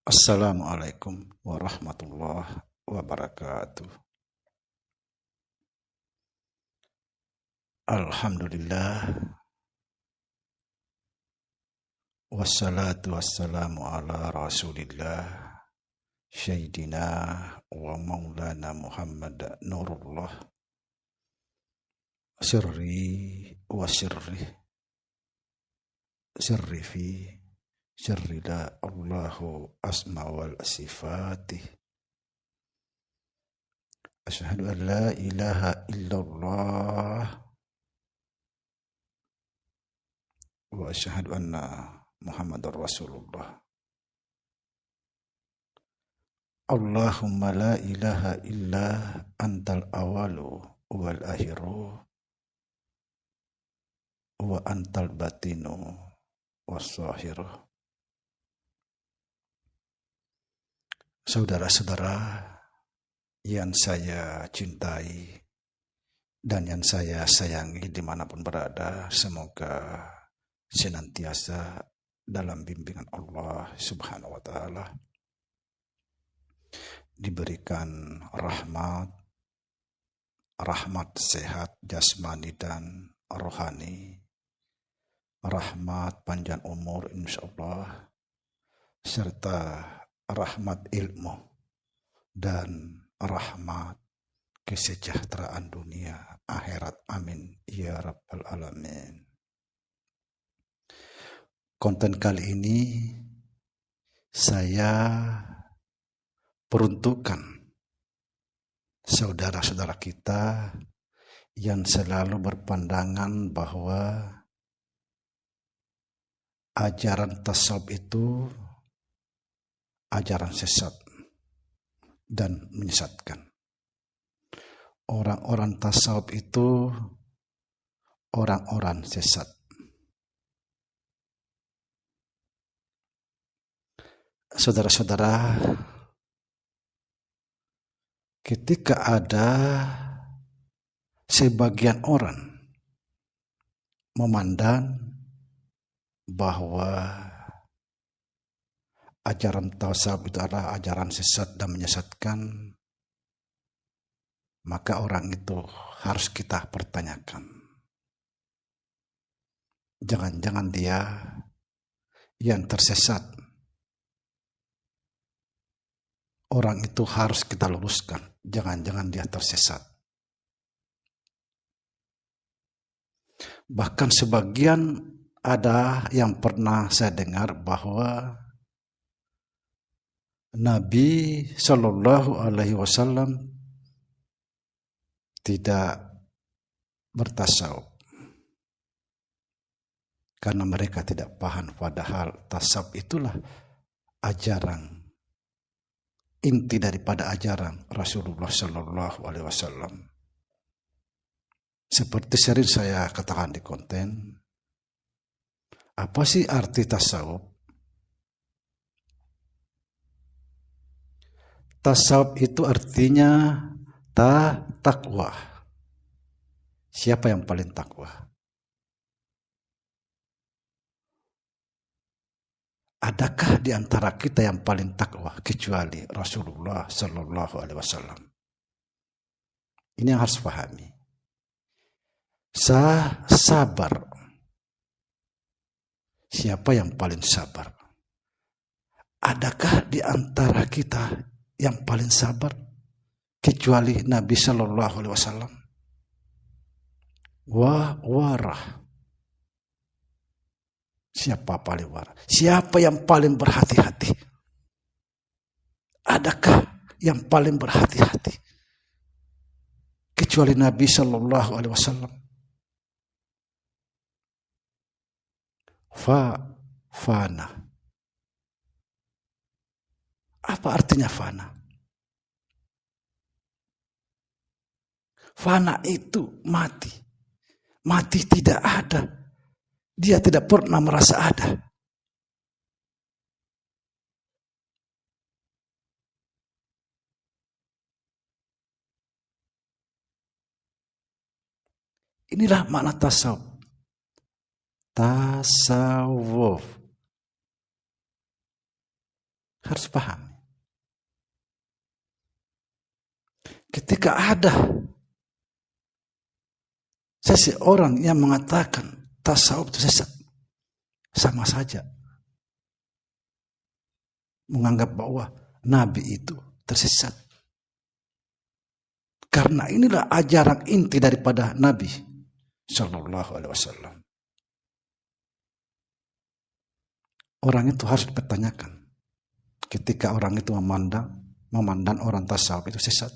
Assalamualaikum warahmatullahi wabarakatuh. Alhamdulillah, wassalatu wassalamu ala rasulillah, Sayyidina wa maulana Muhammad Nurullah, sirri wa sirri fi sirri la Allahu asma wal sifatih. Asyhadu an la ilaha illallah wa asyhadu anna Muhammadar Rasulullah. Allahumma la ilaha illa antal awalu wal akhiru wa antal batinu was zahiru. Saudara-saudara yang saya cintai dan yang saya sayangi dimanapun berada, semoga senantiasa dalam bimbingan Allah Subhanahu wa Ta'ala, diberikan rahmat sehat jasmani dan rohani, rahmat panjang umur insyaallah, serta rahmat ilmu dan rahmat kesejahteraan dunia akhirat, amin ya rabbal alamin. Konten kali ini saya peruntukkan saudara-saudara kita yang selalu berpandangan bahwa ajaran tasawuf itu ajaran sesat dan menyesatkan. Orang-orang tasawuf itu orang-orang sesat. Saudara-saudara, ketika ada sebagian orang memandang bahwa ajaran tasawuf itu adalah ajaran sesat dan menyesatkan, maka orang itu harus kita pertanyakan. Jangan-jangan dia yang tersesat. Orang itu harus kita luruskan. Jangan-jangan dia tersesat. Bahkan sebagian ada yang pernah saya dengar bahwa Nabi Shallallahu Alaihi Wasallam tidak bertasawuf karena mereka tidak paham, padahal tasawuf itulah ajaran inti daripada ajaran Rasulullah Shallallahu Alaihi Wasallam. Seperti sering saya katakan di konten, apa sih arti tasawuf? Tasawuf itu artinya takwa. Siapa yang paling takwa? Adakah di antara kita yang paling takwa kecuali Rasulullah Sallallahu Alaihi Wasallam? Ini yang harus pahami. Sabar. Siapa yang paling sabar? Adakah di antara kita yang paling sabar kecuali Nabi Sallallahu Alaihi Wasallam? Warah. Siapa paling warah? Siapa yang paling berhati-hati? Adakah yang paling berhati-hati kecuali Nabi Sallallahu Alaihi Wasallam? Fana. Apa artinya fana? Fana itu mati. Mati tidak ada. Dia tidak pernah merasa ada. Inilah makna tasawuf. Tasawuf. Harus paham. Ketika ada seseorang yang mengatakan tasawuf itu sesat, sama saja menganggap bahwa Nabi itu tersesat. Karena inilah ajaran inti daripada Nabi Sallallahu Alaihi Wasallam. Orang itu harus dipertanyakan. Ketika orang itu memandang orang tasawuf itu sesat,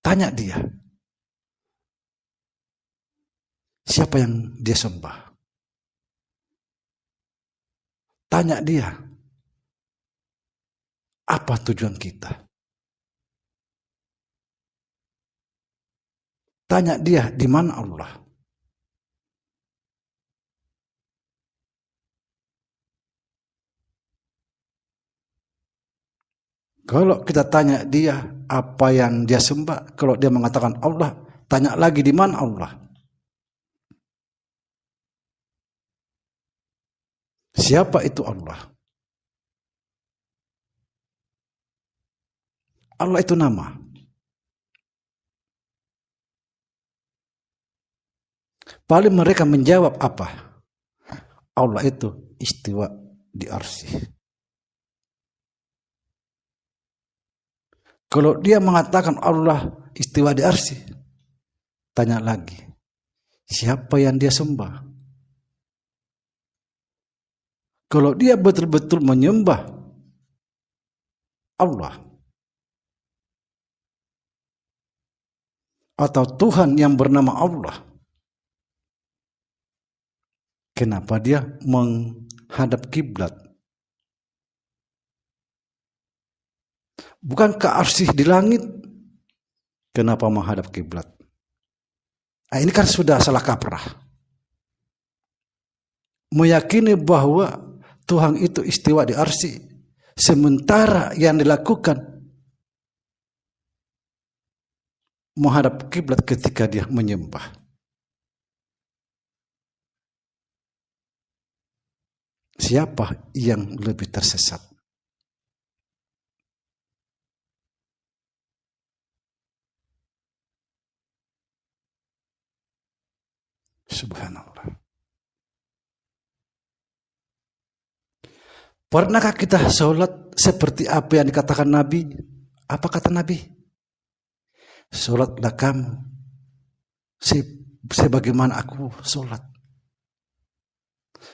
tanya dia, siapa yang dia sembah? Tanya dia, apa tujuan kita? Tanya dia, di mana Allah? Kalau kita tanya dia apa yang dia sembah, kalau dia mengatakan Allah, tanya lagi di mana Allah? Siapa itu Allah? Allah itu nama. Paling mereka menjawab apa? Allah itu istiwa di arsy. Kalau dia mengatakan Allah istiwa di arsy, tanya lagi, siapa yang dia sembah? Kalau dia betul-betul menyembah Allah atau Tuhan yang bernama Allah, kenapa dia menghadap kiblat? Bukankah arsy di langit? Kenapa menghadap kiblat? Nah, ini kan sudah salah kaprah. Meyakini bahwa Tuhan itu istiwa di arsy, sementara yang dilakukan menghadap kiblat ketika dia menyembah. Siapa yang lebih tersesat? Subhanallah. Pernahkah kita sholat seperti apa yang dikatakan Nabi? Apa kata Nabi? Sholatlah kamu sebagaimana aku sholat.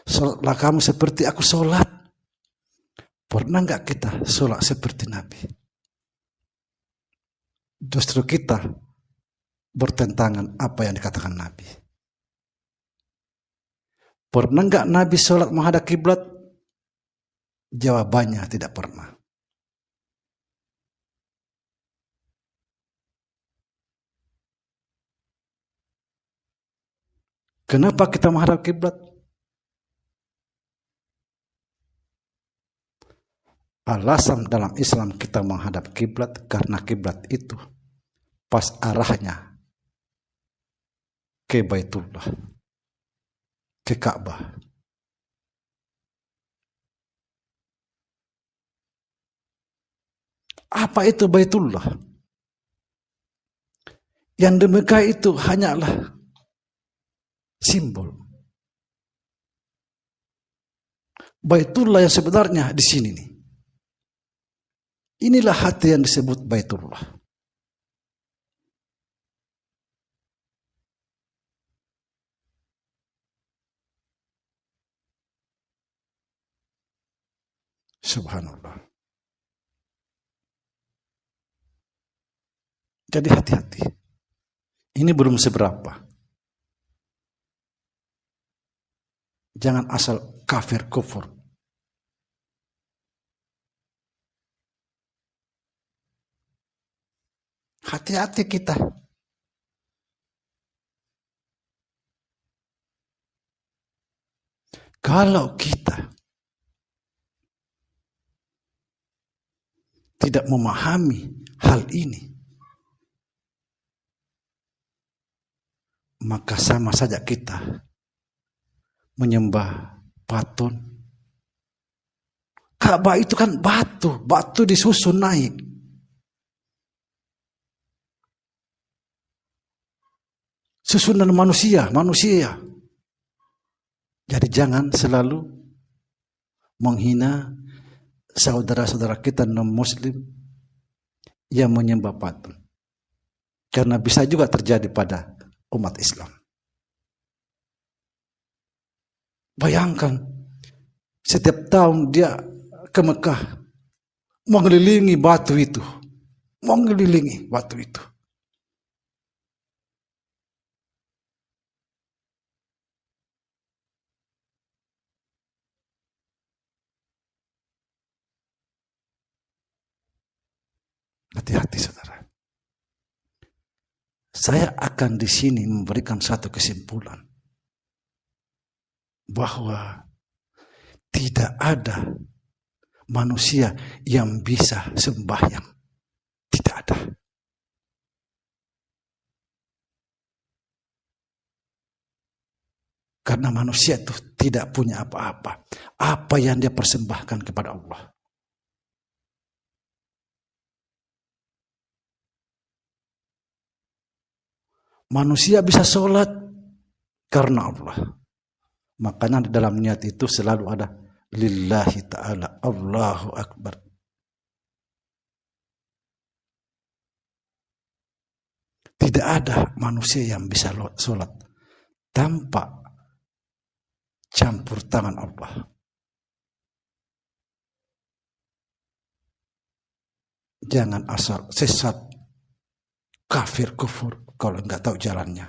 Sholatlah kamu seperti aku sholat. Pernah nggak kita sholat seperti Nabi? Justru kita bertentangan apa yang dikatakan Nabi. Pernah nggak Nabi sholat menghadap kiblat? Jawabannya tidak pernah. Kenapa kita menghadap kiblat? Alasan dalam Islam kita menghadap kiblat karena kiblat itu pas arahnya ke Baitullah, ke Ka'bah. Apa itu Baitullah? Yang di Mekah itu hanyalah simbol. Baitullah yang sebenarnya di sini nih. Inilah hati yang disebut Baitullah. Subhanallah. Jadi hati-hati. Ini belum seberapa. Jangan asal kafir kufur. Hati-hati kita. Kalau kita tidak memahami hal ini, maka sama saja kita menyembah patung, Ka'bah itu kan batu disusun naik. Susunan manusia. Jadi jangan selalu menghina saudara-saudara kita non-muslim yang menyembah patung. Karena bisa juga terjadi pada umat Islam. Bayangkan, setiap tahun dia ke Mekah, mengelilingi batu itu. Hati-hati saudara. Saya akan di sini memberikan satu kesimpulan bahwa tidak ada manusia yang bisa sembahyang. Tidak ada. Karena manusia itu tidak punya apa-apa. Apa yang dia persembahkan kepada Allah. Manusia bisa sholat karena Allah. Makanya di dalam niat itu selalu ada lillahi ta'ala, Allahu Akbar. Tidak ada manusia yang bisa sholat tanpa campur tangan Allah. Jangan asal sesat, kafir, kufur kalau enggak tahu jalannya.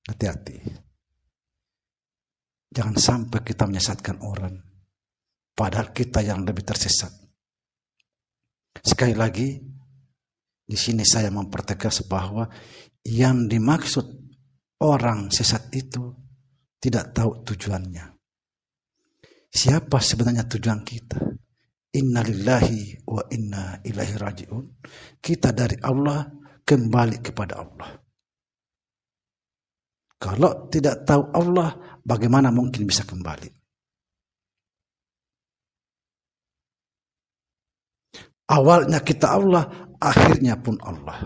Hati-hati. Jangan sampai kita menyesatkan orang, padahal kita yang lebih tersesat. Sekali lagi, di sini saya mempertegas bahwa yang dimaksud orang sesat itu tidak tahu tujuannya. Siapa sebenarnya tujuan kita? Inna lillahi wa inna ilaihi raji'un. Kita dari Allah kembali kepada Allah. Kalau tidak tahu Allah, bagaimana mungkin bisa kembali? Awalnya kita Allah, akhirnya pun Allah.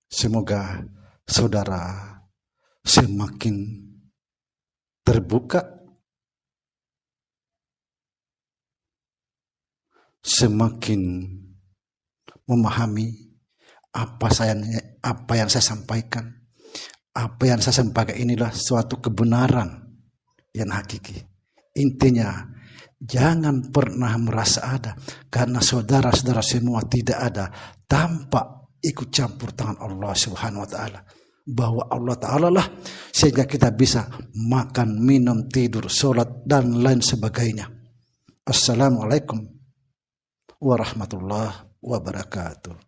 Semoga saudara semakin terbuka, semakin memahami apa yang saya sampaikan. Apa yang saya sampaikan inilah suatu kebenaran yang hakiki. Intinya, jangan pernah merasa ada, karena saudara-saudara semua tidak ada tanpa ikut campur tangan Allah Subhanahu wa Ta'ala. Bahwa Allah Ta'ala lah sehingga kita bisa makan, minum, tidur, sholat, dan lain sebagainya. Assalamualaikum warahmatullahi wabarakatuh.